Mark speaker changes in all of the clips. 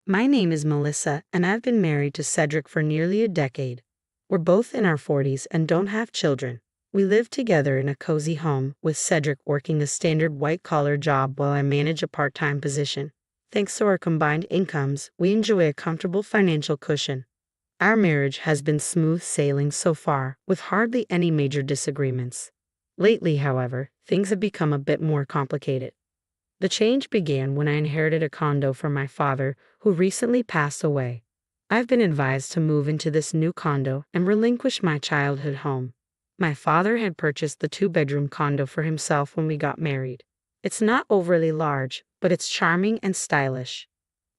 Speaker 1: My name is Melissa, and I've been married to Cedric for nearly a decade. We're both in our 40s and don't have children. We live together in a cozy home, with Cedric working a standard white-collar job while I manage a part-time position. Thanks to our combined incomes, we enjoy a comfortable financial cushion. Our marriage has been smooth sailing so far, with hardly any major disagreements. Lately, however, things have become a bit more complicated. The change began when I inherited a condo from my father, who recently passed away. I've been advised to move into this new condo and relinquish my childhood home. My father had purchased the two-bedroom condo for himself when we got married. It's not overly large, but it's charming and stylish.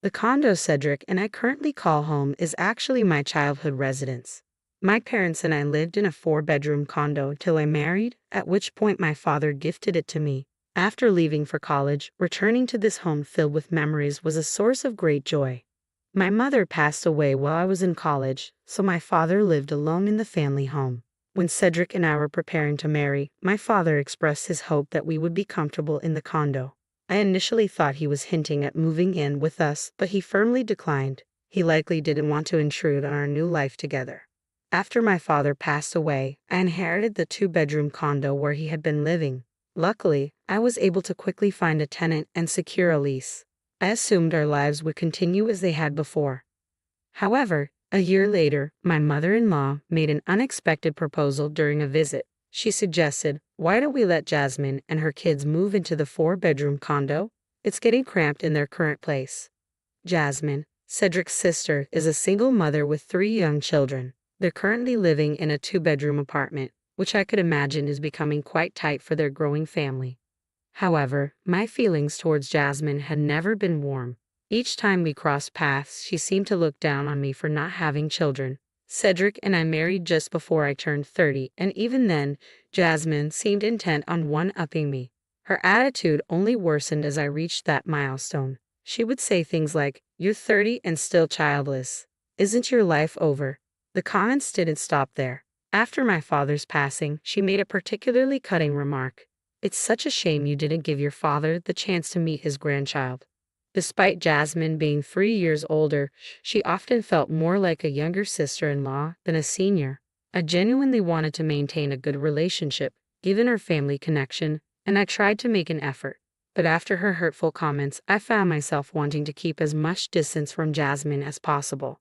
Speaker 1: The condo Cedric and I currently call home is actually my childhood residence. My parents and I lived in a four-bedroom condo till I married, at which point my father gifted it to me. After leaving for college, returning to this home filled with memories was a source of great joy. My mother passed away while I was in college, so my father lived alone in the family home. When Cedric and I were preparing to marry, my father expressed his hope that we would be comfortable in the condo. I initially thought he was hinting at moving in with us, but he firmly declined. He likely didn't want to intrude on our new life together. After my father passed away, I inherited the two-bedroom condo where he had been living. Luckily, I was able to quickly find a tenant and secure a lease. I assumed our lives would continue as they had before. However, a year later, my mother-in-law made an unexpected proposal during a visit. She suggested, "Why don't we let Jasmine and her kids move into the four-bedroom condo? It's getting cramped in their current place." Jasmine, Cedric's sister, is a single mother with 3 young children. They're currently living in a two-bedroom apartment, which I could imagine is becoming quite tight for their growing family. However, my feelings towards Jasmine had never been warm. Each time we crossed paths, she seemed to look down on me for not having children. Cedric and I married just before I turned 30, and even then, Jasmine seemed intent on one-upping me. Her attitude only worsened as I reached that milestone. She would say things like, "You're 30 and still childless. Isn't your life over?" The comments didn't stop there. After my father's passing, she made a particularly cutting remark. "It's such a shame you didn't give your father the chance to meet his grandchild." Despite Jasmine being 3 years older, she often felt more like a younger sister-in-law than a senior. I genuinely wanted to maintain a good relationship, given her family connection, and I tried to make an effort. But after her hurtful comments, I found myself wanting to keep as much distance from Jasmine as possible.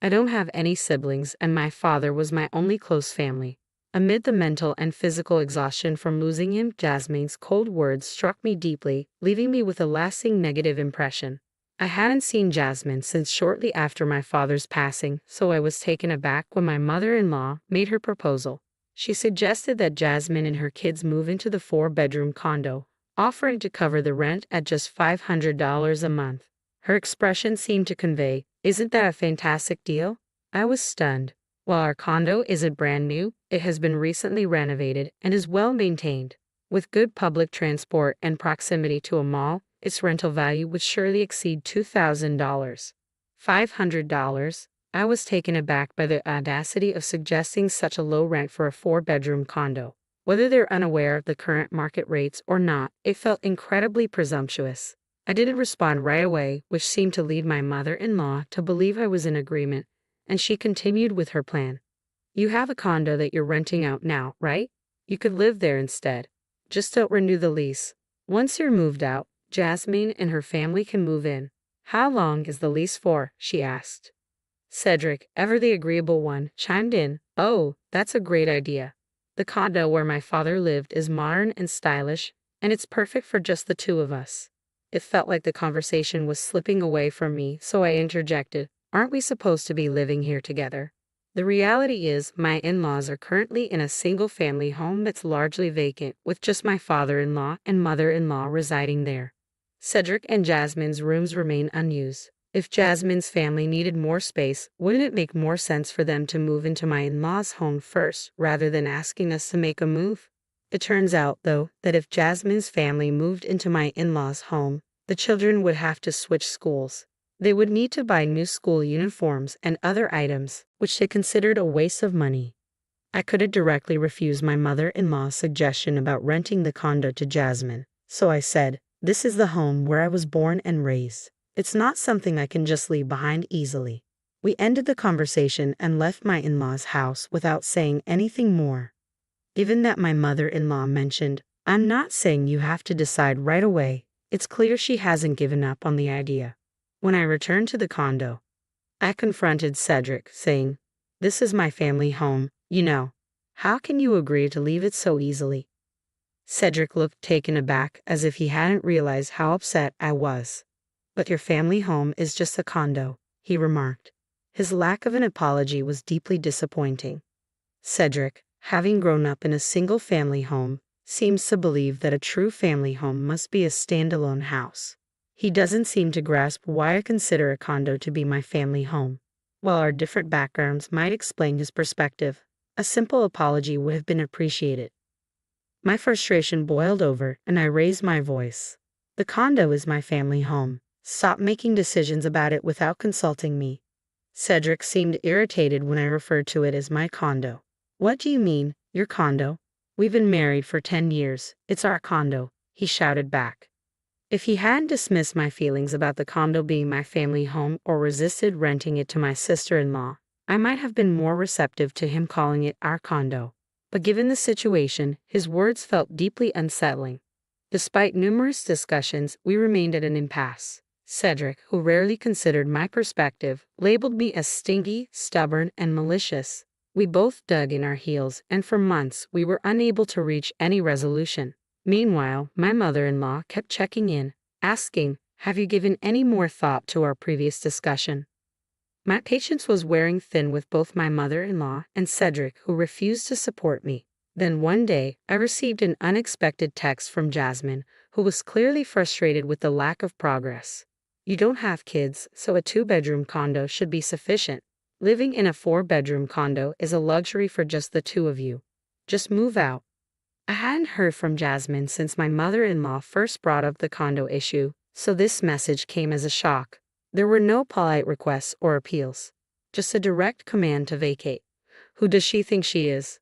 Speaker 1: I don't have any siblings, and my father was my only close family. Amid the mental and physical exhaustion from losing him, Jasmine's cold words struck me deeply, leaving me with a lasting negative impression. I hadn't seen Jasmine since shortly after my father's passing, so I was taken aback when my mother-in-law made her proposal. She suggested that Jasmine and her kids move into the four-bedroom condo, offering to cover the rent at just $500 a month. Her expression seemed to convey, "Isn't that a fantastic deal?" I was stunned. While our condo isn't brand new, it has been recently renovated and is well maintained. With good public transport and proximity to a mall, its rental value would surely exceed $2,000. $500? I was taken aback by the audacity of suggesting such a low rent for a four-bedroom condo. Whether they're unaware of the current market rates or not, it felt incredibly presumptuous. I didn't respond right away, which seemed to lead my mother-in-law to believe I was in agreement, and she continued with her plan. "You have a condo that you're renting out now, right? You could live there instead. Just don't renew the lease. Once you're moved out, Jasmine and her family can move in." "How long is the lease for?" she asked. Cedric, ever the agreeable one, chimed in, "Oh, that's a great idea. The condo where my father lived is modern and stylish, and it's perfect for just the two of us." It felt like the conversation was slipping away from me, so I interjected, "Aren't we supposed to be living here together?" The reality is, my in-laws are currently in a single-family home that's largely vacant, with just my father-in-law and mother-in-law residing there. Cedric and Jasmine's rooms remain unused. If Jasmine's family needed more space, wouldn't it make more sense for them to move into my in-laws' home first, rather than asking us to make a move? It turns out, though, that if Jasmine's family moved into my in-laws' home, the children would have to switch schools. They would need to buy new school uniforms and other items, which they considered a waste of money. I couldn't directly refuse my mother-in-law's suggestion about renting the condo to Jasmine, so I said, "This is the home where I was born and raised. It's not something I can just leave behind easily. We ended the conversation and left my in-laws' house without saying anything more. Given that my mother-in-law mentioned, "I'm not saying you have to decide right away," it's clear she hasn't given up on the idea. When I returned to the condo, I confronted Cedric, saying, "This is my family home, you know. How can you agree to leave it so easily?" Cedric looked taken aback, as if he hadn't realized how upset I was. "But your family home is just a condo," he remarked. His lack of an apology was deeply disappointing. Cedric, having grown up in a single-family home, seems to believe that a true family home must be a standalone house. He doesn't seem to grasp why I consider a condo to be my family home. While our different backgrounds might explain his perspective, a simple apology would have been appreciated. My frustration boiled over, and I raised my voice. "The condo is my family home. Stop making decisions about it without consulting me." Cedric seemed irritated when I referred to it as my condo. "What do you mean, your condo? We've been married for 10 years. It's our condo," he shouted back. If he hadn't dismissed my feelings about the condo being my family home or resisted renting it to my sister-in-law, I might have been more receptive to him calling it our condo. But given the situation, his words felt deeply unsettling. Despite numerous discussions, we remained at an impasse. Cedric, who rarely considered my perspective, labeled me as stingy, stubborn, and malicious. We both dug in our heels, and for months we were unable to reach any resolution. Meanwhile, my mother-in-law kept checking in, asking, "Have you given any more thought to our previous discussion?" My patience was wearing thin with both my mother-in-law and Cedric, who refused to support me. Then one day, I received an unexpected text from Jasmine, who was clearly frustrated with the lack of progress. "You don't have kids, so a 2-bedroom condo should be sufficient. Living in a 4-bedroom condo is a luxury for just the two of you. Just move out." I hadn't heard from Jasmine since my mother-in-law first brought up the condo issue, so this message came as a shock. There were no polite requests or appeals, just a direct command to vacate. Who does she think she is?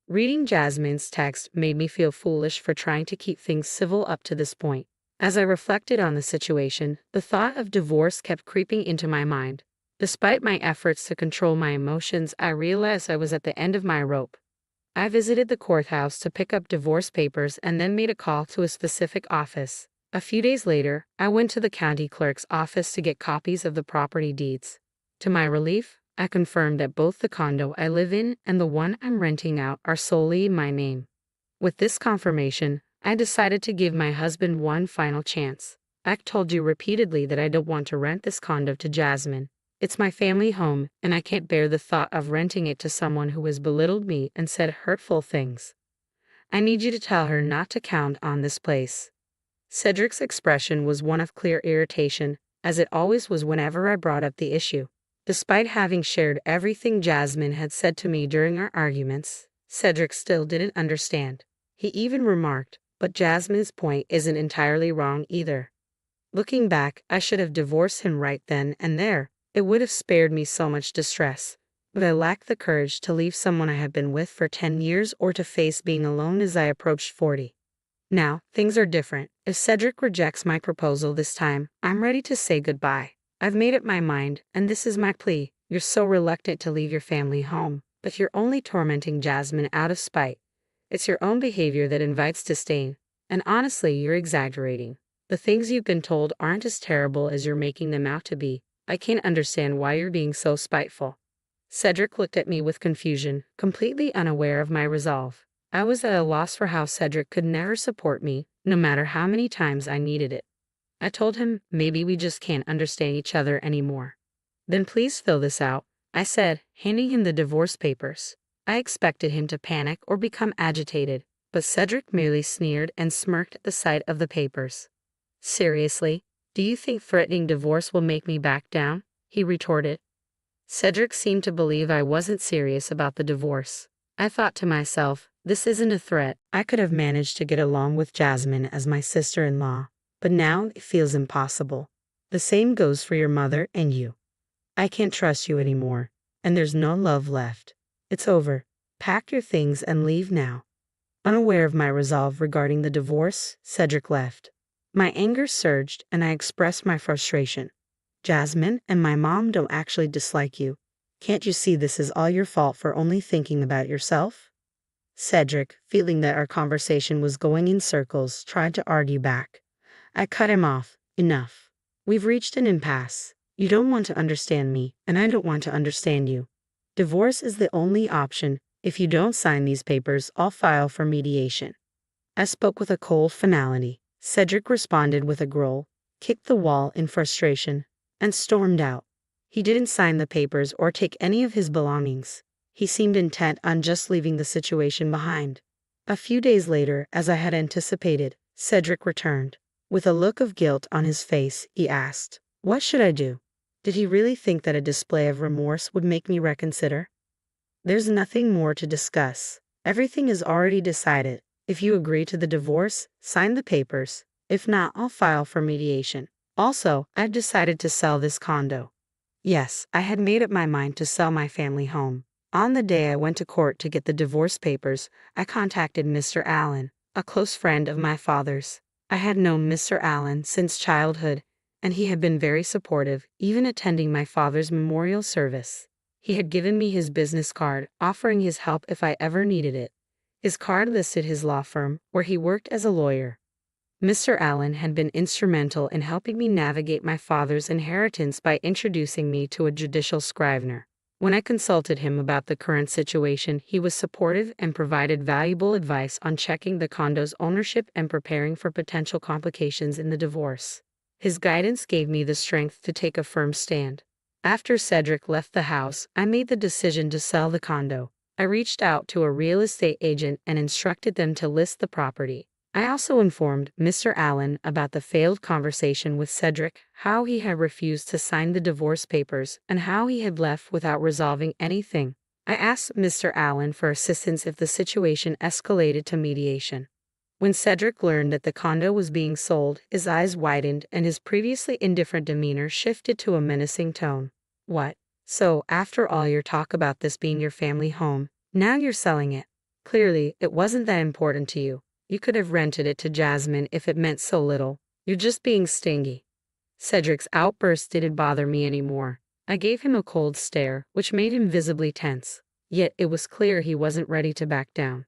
Speaker 1: Reading Jasmine's text made me feel foolish for trying to keep things civil up to this point. As I reflected on the situation, the thought of divorce kept creeping into my mind. Despite my efforts to control my emotions, I realized I was at the end of my rope. I visited the courthouse to pick up divorce papers and then made a call to a specific office. A few days later, I went to the county clerk's office to get copies of the property deeds. To my relief, I confirmed that both the condo I live in and the one I'm renting out are solely in my name. With this confirmation, I decided to give my husband one final chance. "I've told you repeatedly that I don't want to rent this condo to Jasmine. It's my family home, and I can't bear the thought of renting it to someone who has belittled me and said hurtful things. I need you to tell her not to count on this place." Cedric's expression was one of clear irritation, as it always was whenever I brought up the issue. Despite having shared everything Jasmine had said to me during our arguments, Cedric still didn't understand. He even remarked, "But Jasmine's point isn't entirely wrong either." Looking back, I should have divorced him right then and there. It would have spared me so much distress. But I lacked the courage to leave someone I had been with for 10 years or to face being alone as I approached 40. Now, things are different. If Cedric rejects my proposal this time, I'm ready to say goodbye. I've made up my mind, and this is my plea. You're so reluctant to leave your family home, but you're only tormenting Jasmine out of spite. It's your own behavior that invites disdain. And honestly, you're exaggerating. The things you've been told aren't as terrible as you're making them out to be. I can't understand why you're being so spiteful." Cedric looked at me with confusion, completely unaware of my resolve. I was at a loss for how Cedric could never support me, no matter how many times I needed it. I told him maybe we just can't understand each other anymore. "Then please fill this out," I said, handing him the divorce papers. I expected him to panic or become agitated, but Cedric merely sneered and smirked at the sight of the papers. "Seriously? Do you think threatening divorce will make me back down?" he retorted. Cedric seemed to believe I wasn't serious about the divorce. I thought to myself, this isn't a threat. I could have managed to get along with Jasmine as my sister-in-law, but now it feels impossible. The same goes for your mother and you. I can't trust you anymore, and there's no love left. It's over. Pack your things and leave now. Unaware of my resolve regarding the divorce, Cedric left. My anger surged and I expressed my frustration. Jasmine and my mom don't actually dislike you. Can't you see this is all your fault for only thinking about yourself? Cedric, feeling that our conversation was going in circles, tried to argue back. I cut him off. Enough. We've reached an impasse. You don't want to understand me, and I don't want to understand you. Divorce is the only option. If you don't sign these papers, I'll file for mediation. I spoke with a cold finality. Cedric responded with a growl, kicked the wall in frustration, and stormed out. He didn't sign the papers or take any of his belongings. He seemed intent on just leaving the situation behind. A few days later, as I had anticipated, Cedric returned. With a look of guilt on his face, he asked, "What should I do?" Did he really think that a display of remorse would make me reconsider? There's nothing more to discuss. Everything is already decided. If you agree to the divorce, sign the papers. If not, I'll file for mediation. Also, I've decided to sell this condo. Yes, I had made up my mind to sell my family home. On the day I went to court to get the divorce papers, I contacted Mr. Allen, a close friend of my father's. I had known Mr. Allen since childhood, and he had been very supportive, even attending my father's memorial service. He had given me his business card, offering his help if I ever needed it. His card listed his law firm, where he worked as a lawyer. Mr. Allen had been instrumental in helping me navigate my father's inheritance by introducing me to a judicial scrivener. When I consulted him about the current situation, he was supportive and provided valuable advice on checking the condo's ownership and preparing for potential complications in the divorce. His guidance gave me the strength to take a firm stand. After Cedric left the house, I made the decision to sell the condo. I reached out to a real estate agent and instructed them to list the property. I also informed Mr. Allen about the failed conversation with Cedric, how he had refused to sign the divorce papers, and how he had left without resolving anything. I asked Mr. Allen for assistance if the situation escalated to mediation. When Cedric learned that the condo was being sold, his eyes widened and his previously indifferent demeanor shifted to a menacing tone. What? So, after all your talk about this being your family home, now you're selling it. Clearly, it wasn't that important to you. You could have rented it to Jasmine if it meant so little. You're just being stingy. Cedric's outburst didn't bother me anymore. I gave him a cold stare, which made him visibly tense. Yet it was clear he wasn't ready to back down.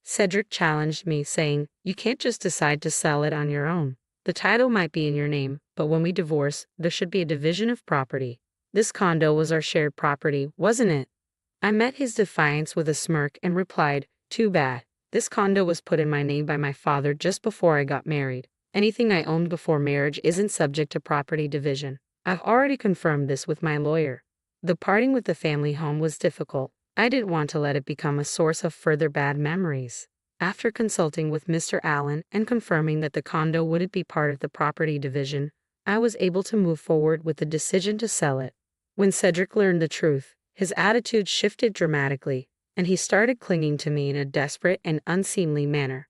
Speaker 1: Cedric challenged me, saying, "You can't just decide to sell it on your own. The title might be in your name, but when we divorce, there should be a division of property. This condo was our shared property, wasn't it?" I met his defiance with a smirk and replied, "Too bad. This condo was put in my name by my father just before I got married. Anything I owned before marriage isn't subject to property division. I've already confirmed this with my lawyer." The parting with the family home was difficult. I didn't want to let it become a source of further bad memories. After consulting with Mr. Allen and confirming that the condo wouldn't be part of the property division, I was able to move forward with the decision to sell it. When Cedric learned the truth, his attitude shifted dramatically, and he started clinging to me in a desperate and unseemly manner.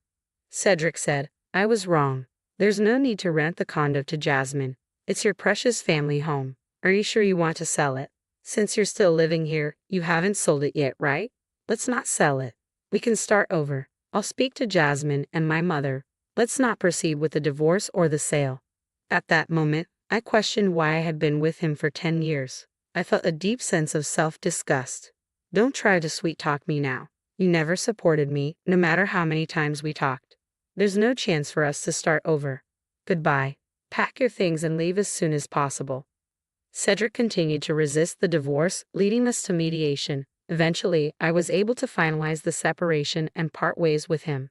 Speaker 1: Cedric said, "I was wrong. There's no need to rent the condo to Jasmine. It's your precious family home. Are you sure you want to sell it? Since you're still living here, you haven't sold it yet, right? Let's not sell it. We can start over. I'll speak to Jasmine and my mother. Let's not proceed with the divorce or the sale." At that moment, I questioned why I had been with him for 10 years. I felt a deep sense of self-disgust. Don't try to sweet-talk me now. You never supported me, no matter how many times we talked. There's no chance for us to start over. Goodbye. Pack your things and leave as soon as possible. Cedric continued to resist the divorce, leading us to mediation. Eventually, I was able to finalize the separation and part ways with him.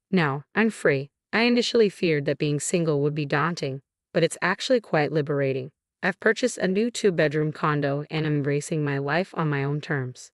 Speaker 1: Now, I'm free. I initially feared that being single would be daunting, but it's actually quite liberating. I've purchased a new 2-bedroom condo and am embracing my life on my own terms.